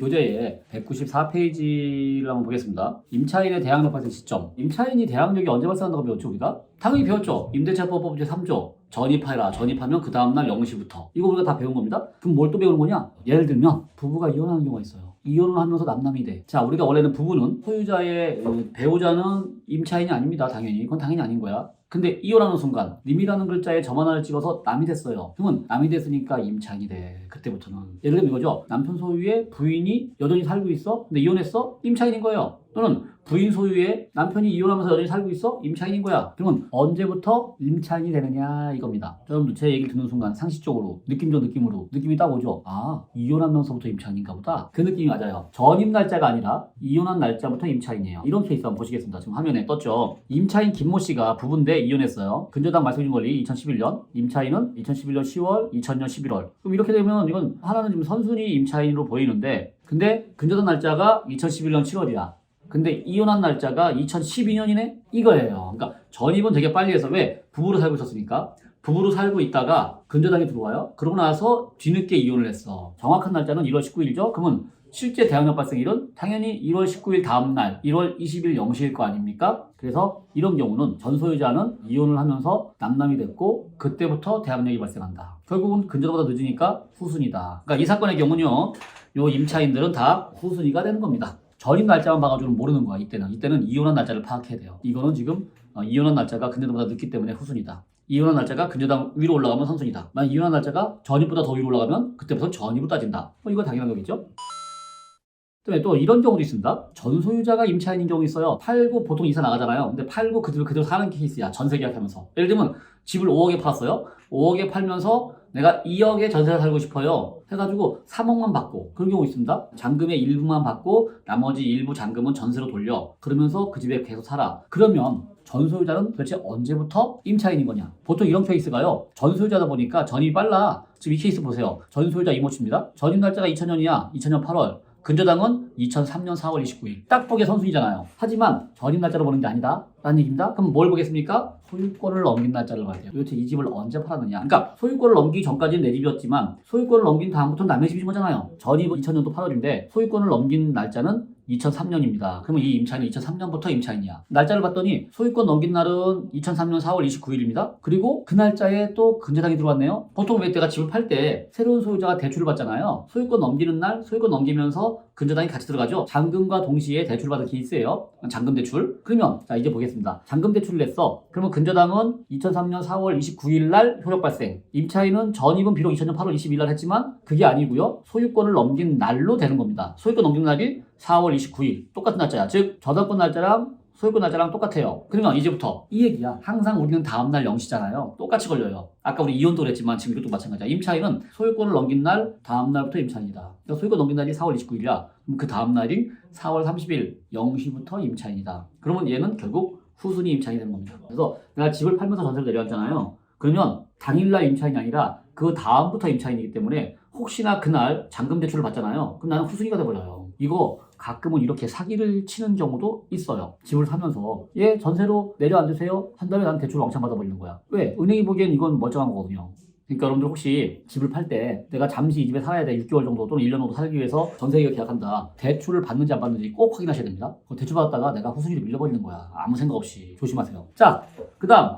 교재에 194페이지를 한번 보겠습니다. 임차인의 대항력 발생 시점. 임차인이 대항력이 언제 발생한다고 배웠죠, 우리가? 당연히 배웠죠. 임대차법 법제 3조. 전입하라. 전입하면 그 다음날 0시부터. 이거 우리가 다 배운 겁니다. 그럼 뭘 또 배우는 거냐? 예를 들면 부부가 이혼하는 경우가 있어요. 이혼을 하면서 남남이 돼. 자, 우리가 원래는 부부는 소유자의 배우자는 임차인이 아닙니다. 당연히. 그건 당연히 아닌 거야. 근데 이혼하는 순간 님이라는 글자에 점 하나를 찍어서 남이 됐어요. 그러면 남이 됐으니까 임차인이 돼. 그때부터는. 예를 들면 이거죠. 남편 소유의 부인이 여전히 살고 있어. 근데 이혼했어? 임차인인 거예요. 또는 부인 소유의 남편이 이혼하면서 여전히 살고 있어? 임차인인 거야. 그러면 언제부터 임차인이 되느냐 이겁니다. 여러분들 제 얘기를 듣는 순간 상식적으로 느낌이 딱 오죠. 아, 이혼하면서부터 임차인인가 보다. 그 느낌이 맞아요. 전입 날짜가 아니라 이혼한 날짜부터 임차인이에요. 이런 케이스 한번 보시겠습니다. 지금 화면에 떴죠. 임차인 김모 씨가 부부인데 이혼했어요. 근저당 말씀드린 권리 2011년, 임차인은 2011년 10월, 2000년 11월. 그럼 이렇게 되면 이건 하나는 지금 선순위 임차인으로 보이는데, 근데 근저당 날짜가 2011년 7월이야. 근데 이혼한 날짜가 2012년이네? 이거예요. 그러니까 전입은 되게 빨리 해서 왜? 부부로 살고 있었으니까. 부부로 살고 있다가 근저당이 들어와요. 그러고 나서 뒤늦게 이혼을 했어. 정확한 날짜는 1월 19일이죠? 그러면 실제 대항력 발생일은 당연히 1월 19일 다음날 1월 20일 0시일 거 아닙니까? 그래서 이런 경우는 전 소유자는 이혼을 하면서 남남이 됐고 그때부터 대항력이 발생한다. 결국은 근저당보다 늦으니까 후순위다. 그러니까 이 사건의 경우는요. 요 임차인들은 다 후순위가 되는 겁니다. 전입 날짜만 봐가지고는 모르는 거야. 이때는 이혼한 날짜를 파악해야 돼요. 이거는 지금 이혼한 날짜가 근저당보다 늦기 때문에 후순위다. 이혼한 날짜가 근저당 위로 올라가면 선순위다. 만약 이혼한 날짜가 전입보다 더 위로 올라가면 그때부터 전입으로 따진다. 이거 당연한 거겠죠? 그다음에 또 이런 경우도 있습니다. 전 소유자가 임차인인 경우 있어요. 팔고 보통 이사 나가잖아요. 근데 팔고 그대로 사는 케이스야. 전세 계약하면서. 예를 들면 집을 5억에 팔았어요. 5억에 팔면서 내가 2억에 전세를 살고 싶어요. 해가지고 3억만 받고 그런 경우 있습니다. 잔금의 일부만 받고 나머지 일부 잔금은 전세로 돌려. 그러면서 그 집에 계속 살아. 그러면 전 소유자는 도대체 언제부터 임차인인 거냐? 보통 이런 케이스가요. 전 소유자다 보니까 전입이 빨라. 지금 이 케이스 보세요. 전 소유자 이모씨입니다. 전입 날짜가 2000년이야. 2000년 8월. 근저당은 2003년 4월 29일. 딱 보기에 선순위잖아요. 하지만 전입 날짜로 보는 게 아니다. 라는 얘기입니다. 그럼 뭘 보겠습니까? 소유권을 넘긴 날짜를 봐야 돼요. 도대체 이 집을 언제 팔았느냐. 그러니까 소유권을 넘기기 전까지는 내 집이었지만 소유권을 넘긴 다음부터는 남의 집인 거잖아요. 전입은 2000년도 8월인데 소유권을 넘긴 날짜는 2003년입니다. 그러면 이 임차인은 2003년부터 임차인이야. 날짜를 봤더니 소유권 넘긴 날은 2003년 4월 29일입니다. 그리고 그 날짜에 또 근저당이 들어왔네요. 보통 왜 내가 집을 팔 때 새로운 소유자가 대출을 받잖아요. 소유권 넘기는 날, 소유권 넘기면서 근저당이 같이 들어가죠. 잔금과 동시에 대출을 받은 케이스예요. 잔금 대출. 그러면 자 이제 보겠습니다. 잔금 대출을 냈어. 그러면 근저당은 2003년 4월 29일 날 효력 발생. 임차인은 전입은 비록 2000년 8월 22일 날 했지만 그게 아니고요. 소유권을 넘긴 날로 되는 겁니다. 소유권 넘긴 날이 4월 29일. 똑같은 날짜야. 즉 저당권 날짜랑 소유권 날짜랑 똑같아요. 그러면 이제부터 이 얘기야. 항상 우리는 다음날 0시잖아요. 똑같이 걸려요. 아까 우리 이혼도 그랬지만 지금 이것도 마찬가지야. 임차인은 소유권을 넘긴 날 다음날부터 임차인이다. 그러니까 소유권 넘긴 날이 4월 29일이야. 그럼 그 다음날인 4월 30일 0시부터 임차인이다. 그러면 얘는 결국 후순위 임차인이 되는 겁니다. 그래서 내가 집을 팔면서 전세를 내려왔잖아요. 그러면 당일날 임차인이 아니라 그 다음부터 임차인이기 때문에 혹시나 그날 잔금 대출을 받잖아요. 그럼 나는 후순위가 돼버려요. 이거 가끔은 이렇게 사기를 치는 경우도 있어요. 집을 사면서 얘 전세로 내려앉으세요 한 다음에 난 대출을 왕창 받아버리는 거야. 왜? 은행이 보기엔 이건 멀쩡한 거거든요. 그러니까 여러분들 혹시 집을 팔 때 내가 잠시 이 집에 살아야 돼 6개월 정도 또는 1년 정도 살기 위해서 전세계약 계약한다. 대출을 받는지 안 받는지 꼭 확인하셔야 됩니다. 대출 받았다가 내가 후순위로 밀려버리는 거야. 아무 생각 없이. 조심하세요. 자, 그 다음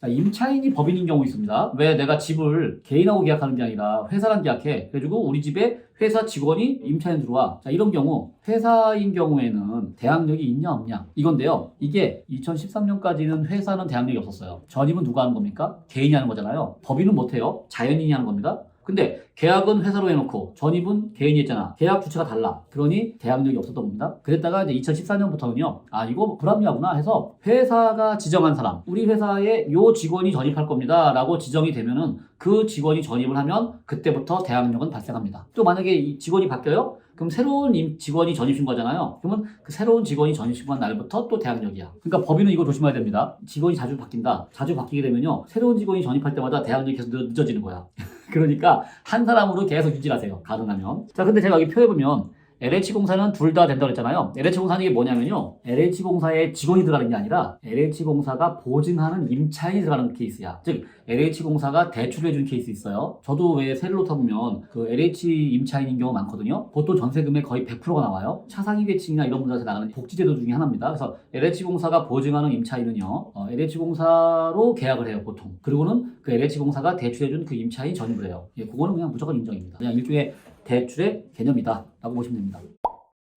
임차인이 법인인 경우 있습니다. 왜? 내가 집을 개인하고 계약하는 게 아니라 회사랑 계약해. 그래가지고 우리 집에 회사 직원이 임차인 들어와. 자, 이런 경우 회사인 경우에는 대항력이 있냐 없냐 이건데요. 이게 2013년까지는 회사는 대항력이 없었어요. 전입은 누가 하는 겁니까? 개인이 하는 거잖아요. 법인은 못해요. 자연인이 하는 겁니다. 근데 계약은 회사로 해놓고 전입은 개인이 했잖아. 계약 주체가 달라. 그러니 대항력이 없었던 겁니다. 그랬다가 이제 2014년부터는요. 아 이거 불합리하구나 해서 회사가 지정한 사람 우리 회사에 요 직원이 전입할 겁니다 라고 지정이 되면은 그 직원이 전입을 하면 그때부터 대항력은 발생합니다. 또 만약에 이 직원이 바뀌어요? 그럼 새로운 직원이 전입 신고하잖아요. 그러면 그 새로운 직원이 전입 신고한 날부터 또 대항력이야. 그러니까 법인은 이거 조심해야 됩니다. 직원이 자주 바뀐다. 자주 바뀌게 되면요. 새로운 직원이 전입할 때마다 대항력이 계속 늦어지는 거야. 그러니까 한 사람으로 계속 유지하세요. 가능하면. 자, 근데 제가 여기 표에 보면 LH공사는 둘 다 된다고 했잖아요. LH공사는 이게 뭐냐면요. LH공사에 직원이 들어가는 게 아니라 LH공사가 보증하는 임차인이 들어가는 케이스야. 즉 LH공사가 대출을 해주는 케이스 있어요. 저도 왜 세를 타보면 그 LH 임차인인 경우 많거든요. 보통 전세금의 거의 100%가 나와요. 차상위 계층이나 이런 분들한테 나가는 복지제도 중에 하나입니다. 그래서 LH공사가 보증하는 임차인은요. LH공사로 계약을 해요, 보통. 그리고는 그 LH공사가 대출해준 그 임차인이 전입을 해요. 예, 그거는 그냥 무조건 인정입니다. 그냥 일종의 대출의 개념이다 라고 보시면 됩니다.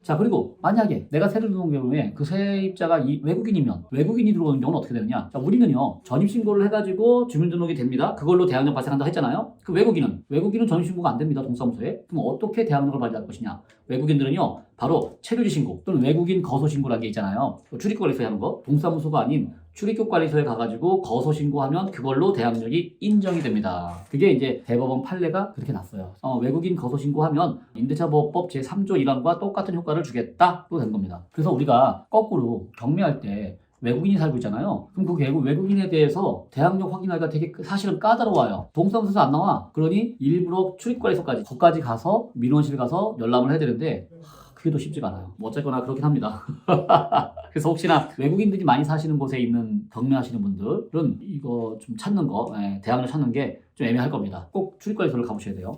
자, 그리고 만약에 내가 세를 들어온 경우에 그 세입자가 외국인이면 외국인이 들어오는 경우는 어떻게 되느냐. 자, 우리는요 전입신고를 해가지고 주민등록이 됩니다. 그걸로 대항력 발생한다고 했잖아요. 그 외국인은 전입신고가 안 됩니다. 동사무소에. 그럼 어떻게 대항력을 발휘할 것이냐. 외국인들은요 바로 체류지 신고 또는 외국인 거소 신고라는 게 있잖아요. 출입국관리소에 하는 거. 동사무소가 아닌 출입국관리소에 가가지고 거소 신고하면 그걸로 대항력이 인정이 됩니다. 그게 이제 대법원 판례가 그렇게 났어요. 외국인 거소 신고하면 임대차보호법 제3조 1항과 똑같은 효과를 주겠다로 된 겁니다. 그래서 우리가 거꾸로 경매할 때 외국인이 살고 있잖아요. 그럼 그 외국인에 대해서 대항력 확인하기가 되게 사실은 까다로워요. 동사무소에서 안 나와. 그러니 일부러 출입관리소까지 거기까지 가서 민원실 가서 열람을 해야 되는데 그게 더 쉽지가 않아요. 뭐 어쨌거나 그렇긴 합니다. 그래서 혹시나 외국인들이 많이 사시는 곳에 있는 경매하시는 분들은 이거 좀 찾는 거, 대항력 찾는 게 좀 애매할 겁니다. 꼭 출입관리소를 가보셔야 돼요.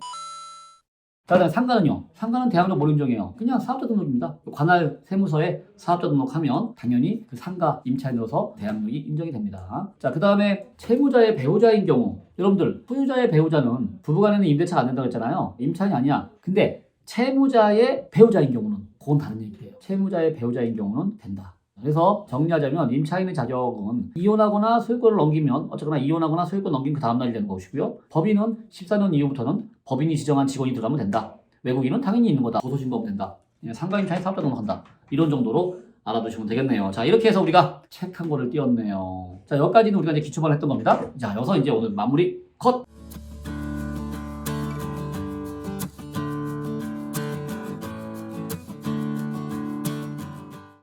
자, 그다음 상가는요. 상가는 대항력 뭘 인정해요? 그냥 사업자 등록입니다. 관할 세무서에 사업자 등록하면 당연히 그 상가 임차인으로서 대항력이 인정이 됩니다. 자, 그 다음에 채무자의 배우자인 경우, 여러분들 소유자의 배우자는 부부간에는 임대차가 안 된다고 했잖아요. 임차인이 아니야. 근데 채무자의 배우자인 경우는 그건 다른 얘기예요. 채무자의 배우자인 경우는 된다. 그래서 정리하자면 임차인의 자격은 이혼하거나 소유권을 넘기면 어쨌거나 이혼하거나 소유권 넘긴 그 다음날이 되는 것이고요. 법인은 14년 이후부터는 법인이 지정한 직원이 들어가면 된다. 외국인은 당연히 있는 거다. 고소신고하면 된다. 상가 임차인 사업자 등록한다. 이런 정도로 알아두시면 되겠네요. 자, 이렇게 해서 우리가 책 한 권을 띄웠네요. 자, 여기까지는 우리가 이제 기초반을 했던 겁니다. 자, 여기서 이제 오늘 마무리 컷!